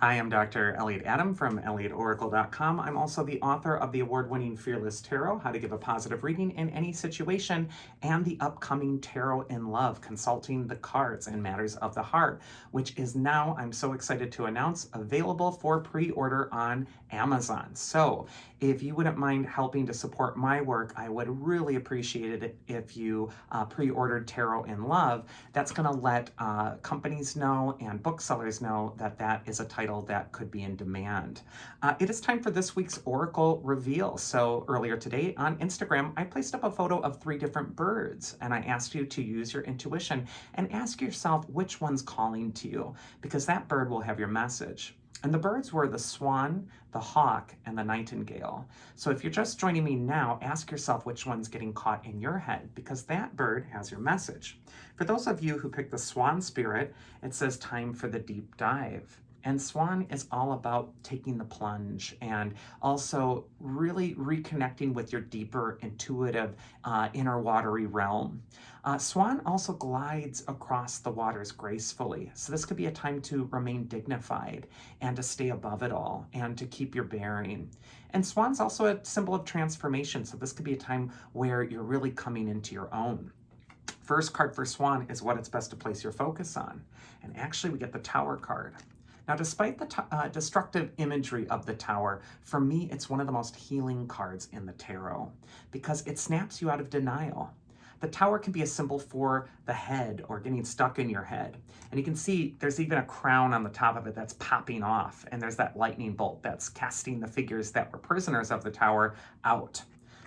Hi, I'm Dr. Elliot Adam from ElliotOracle.com. I'm also the author of the award-winning Fearless Tarot, How to Give a Positive Reading in Any Situation, and the upcoming Tarot in Love, Consulting the Cards and Matters of the Heart, which is now, I'm so excited to announce, available for pre-order on Amazon. So if you wouldn't mind helping to support my work, I would really appreciate it if you pre-ordered Tarot in Love. That's going to let companies know and booksellers know that that is a title that could be in demand. It is time for this week's Oracle reveal. So earlier today on Instagram, I placed up a photo of 3 different birds, and I asked you to use your intuition and ask yourself which one's calling to you, because that bird will have your message. And the birds were the swan, the hawk, and the nightingale. So if you're just joining me now, ask yourself which one's getting caught in your head, because that bird has your message. For those of you who picked the swan spirit, it says time for the deep dive. And Swan is all about taking the plunge and also really reconnecting with your deeper, intuitive, inner watery realm. Swan also glides across the waters gracefully. So this could be a time to remain dignified and to stay above it all and to keep your bearing. And Swan's also a symbol of transformation. So this could be a time where you're really coming into your own. First card for Swan is what it's best to place your focus on. And actually we get the Tower card. Now, despite the destructive imagery of the tower, for me, it's one of the most healing cards in the tarot because it snaps you out of denial. The tower can be a symbol for the head or getting stuck in your head. And you can see there's even a crown on the top of it that's popping off. And there's that lightning bolt that's casting the figures that were prisoners of the tower out.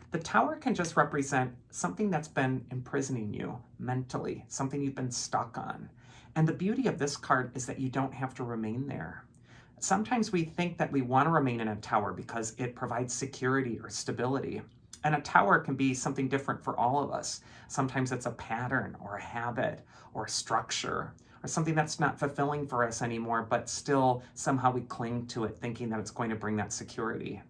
The tower can just represent something that's been imprisoning you mentally, something you've been stuck on. And the beauty of this card is that you don't have to remain there. Sometimes we think that we want to remain in a tower because it provides security or stability. And a tower can be something different for all of us. Sometimes it's a pattern or a habit or a structure or something that's not fulfilling for us anymore, but still somehow we cling to it thinking that it's going to bring that security.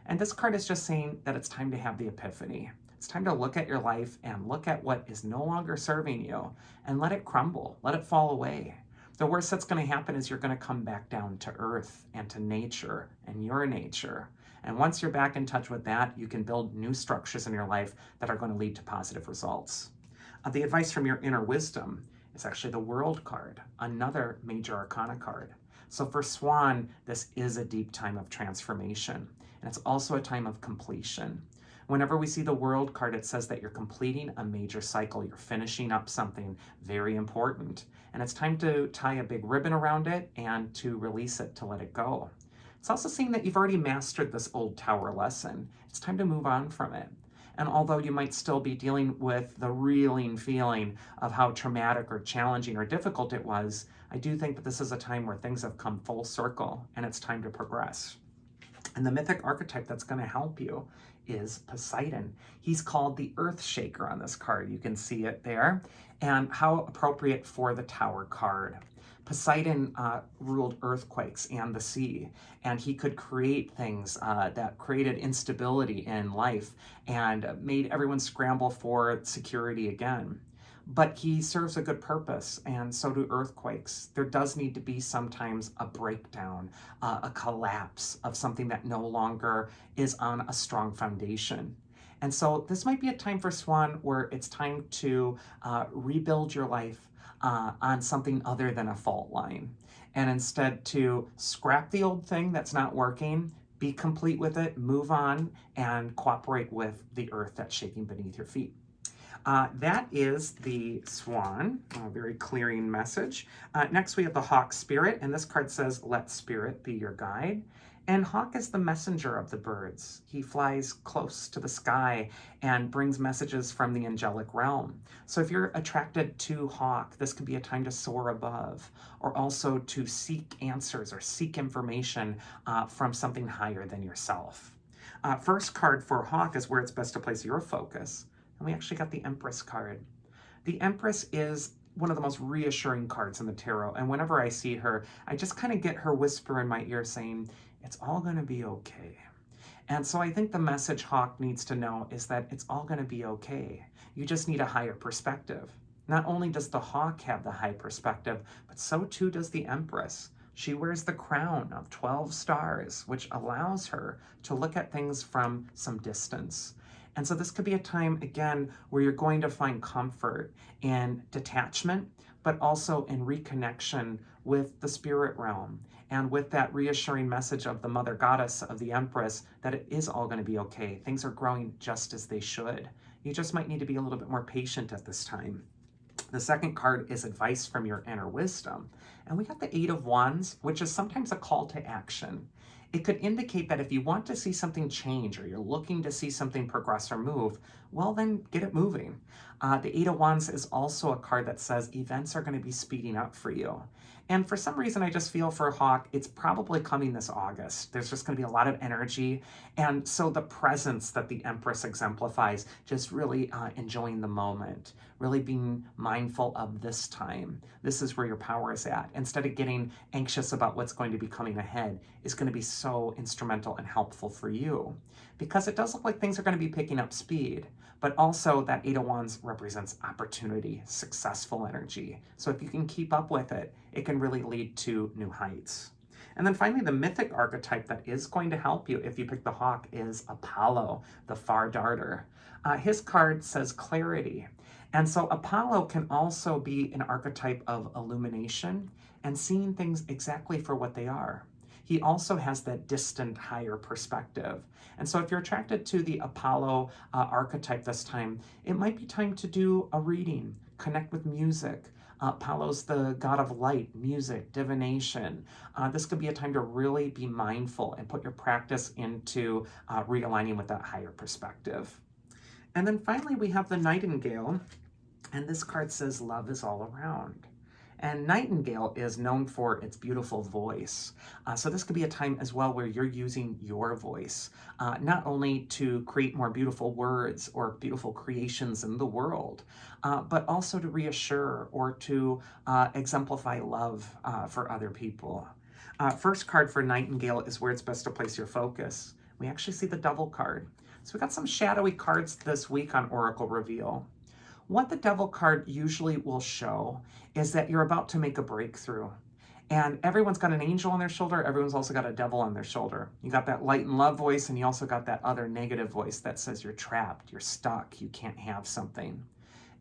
And this card is just saying that it's time to have the epiphany. It's time to look at your life and look at what is no longer serving you and let it crumble, let it fall away. The worst that's going to happen is you're going to come back down to earth and to nature and your nature. And once you're back in touch with that, you can build new structures in your life that are going to lead to positive results. The advice from your inner wisdom is actually the World card, another major arcana card. So for Swan, this is a deep time of transformation, and it's also a time of completion. Whenever we see the World card, it says that you're completing a major cycle. You're finishing up something very important. And it's time to tie a big ribbon around it and to release it, to let it go. It's also saying that you've already mastered this old tower lesson. It's time to move on from it. And although you might still be dealing with the reeling feeling of how traumatic or challenging or difficult it was, I do think that this is a time where things have come full circle and it's time to progress. And the mythic archetype that's going to help you is Poseidon. He's called the Earth Shaker on this card. You can see it there. And how appropriate for the Tower card. Poseidon ruled earthquakes and the sea, and he could create things that created instability in life and made everyone scramble for security again. But he serves a good purpose, and so do earthquakes. There does need to be sometimes a breakdown, a collapse of something that no longer is on a strong foundation. And so this might be a time for Swan where it's time to rebuild your life on something other than a fault line. And instead to scrap the old thing that's not working, be complete with it, move on, and cooperate with the earth that's shaking beneath your feet. That is the Swan, a very clearing message. Next we have the Hawk Spirit, and this card says, let Spirit be your guide. And Hawk is the messenger of the birds. He flies close to the sky and brings messages from the angelic realm. So if you're attracted to Hawk, this could be a time to soar above, or also to seek answers or seek information from something higher than yourself. First card for Hawk is where it's best to place your focus. And we actually got the Empress card. The Empress is one of the most reassuring cards in the tarot. And whenever I see her, I just kind of get her whisper in my ear saying, it's all going to be okay. And so I think the message Hawk needs to know is that it's all going to be okay. You just need a higher perspective. Not only does the Hawk have the high perspective, but so too does the Empress. She wears the crown of 12 stars, which allows her to look at things from some distance. And so this could be a time, again, where you're going to find comfort in detachment, but also in reconnection with the spirit realm and with that reassuring message of the mother goddess, of the empress, that it is all going to be okay. Things are growing just as they should. You just might need to be a little bit more patient at this time. The second card is advice from your inner wisdom. And we got the Eight of Wands, which is sometimes a call to action. It could indicate that if you want to see something change or you're looking to see something progress or move, well, then get it moving. The Eight of Wands is also a card that says events are going to be speeding up for you. And for some reason, I just feel for Hawk, it's probably coming this August. There's just going to be a lot of energy. And so the presence that the Empress exemplifies, just really enjoying the moment, really being mindful of this time. This is where your power is at. Instead of getting anxious about what's going to be coming ahead, is going to be so instrumental and helpful for you. Because it does look like things are going to be picking up speed, but also that Eight of Wands represents opportunity, successful energy. So if you can keep up with it, it can really lead to new heights. And then finally, the mythic archetype that is going to help you if you pick the Hawk is Apollo, the far darter. His card says clarity. And so Apollo can also be an archetype of illumination and seeing things exactly for what they are. He also has that distant, higher perspective. And so if you're attracted to the Apollo archetype this time, it might be time to do a reading, connect with music. Apollo's the god of light, music, divination. This could be a time to really be mindful and put your practice into realigning with that higher perspective. And then finally, we have the Nightingale, and this card says love is all around. And Nightingale is known for its beautiful voice. So this could be a time as well where you're using your voice, not only to create more beautiful words or beautiful creations in the world, but also to reassure or to exemplify love for other people. First card for Nightingale is where it's best to place your focus. We actually see the Devil card. So we got some shadowy cards this week on Oracle Reveal. What the Devil card usually will show is that you're about to make a breakthrough. And everyone's got an angel on their shoulder. Everyone's also got a devil on their shoulder. You got that light and love voice, and you also got that other negative voice that says you're trapped, you're stuck, you can't have something.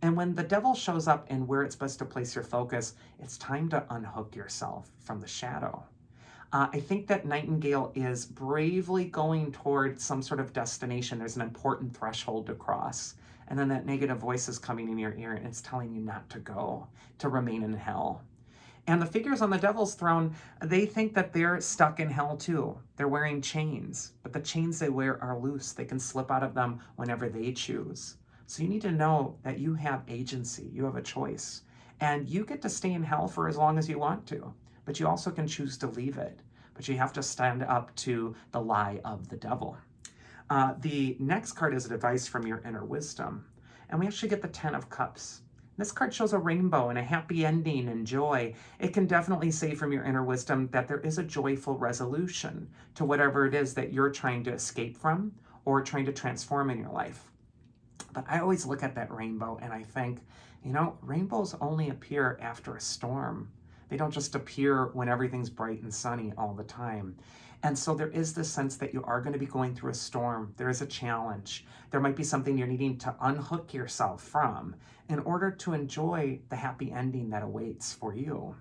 And when the devil shows up and where it's best to place your focus, it's time to unhook yourself from the shadow. I think that Nightingale is bravely going toward some sort of destination. There's an important threshold to cross. And then that negative voice is coming in your ear and it's telling you not to go, to remain in hell. And the figures on the devil's throne, they think that they're stuck in hell too. They're wearing chains, but the chains they wear are loose. They can slip out of them whenever they choose. So you need to know that you have agency, you have a choice. And you get to stay in hell for as long as you want to, but you also can choose to leave it. But you have to stand up to the lie of the devil. The next card is advice from your inner wisdom. And we actually get the Ten of Cups. This card shows a rainbow and a happy ending and joy. It can definitely say from your inner wisdom that there is a joyful resolution to whatever it is that you're trying to escape from or trying to transform in your life. But I always look at that rainbow and I think, you know, rainbows only appear after a storm. They don't just appear when everything's bright and sunny all the time. And so there is this sense that you are going to be going through a storm. There is a challenge. There might be something you're needing to unhook yourself from in order to enjoy the happy ending that awaits for you.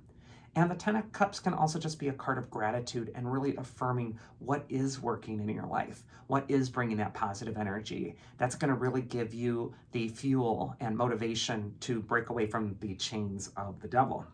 And the Ten of Cups can also just be a card of gratitude and really affirming what is working in your life, what is bringing that positive energy. That's going to really give you the fuel and motivation to break away from the chains of the devil.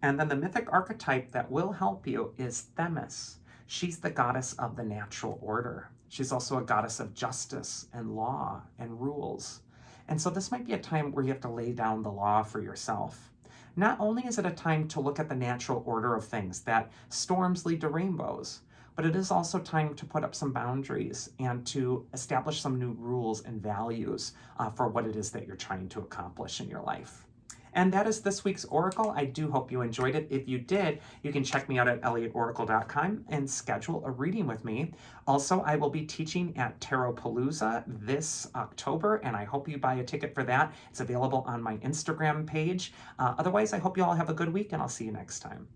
And then the mythic archetype that will help you is Themis. She's the goddess of the natural order. She's also a goddess of justice and law and rules. And so this might be a time where you have to lay down the law for yourself. Not only is it a time to look at the natural order of things, that storms lead to rainbows, but it is also time to put up some boundaries and to establish some new rules and values for what it is that you're trying to accomplish in your life. And that is this week's Oracle. I do hope you enjoyed it. If you did, you can check me out at elliotoracle.com and schedule a reading with me. Also, I will be teaching at Tarotpalooza this October, and I hope you buy a ticket for that. It's available on my Instagram page. Otherwise, I hope you all have a good week, and I'll see you next time.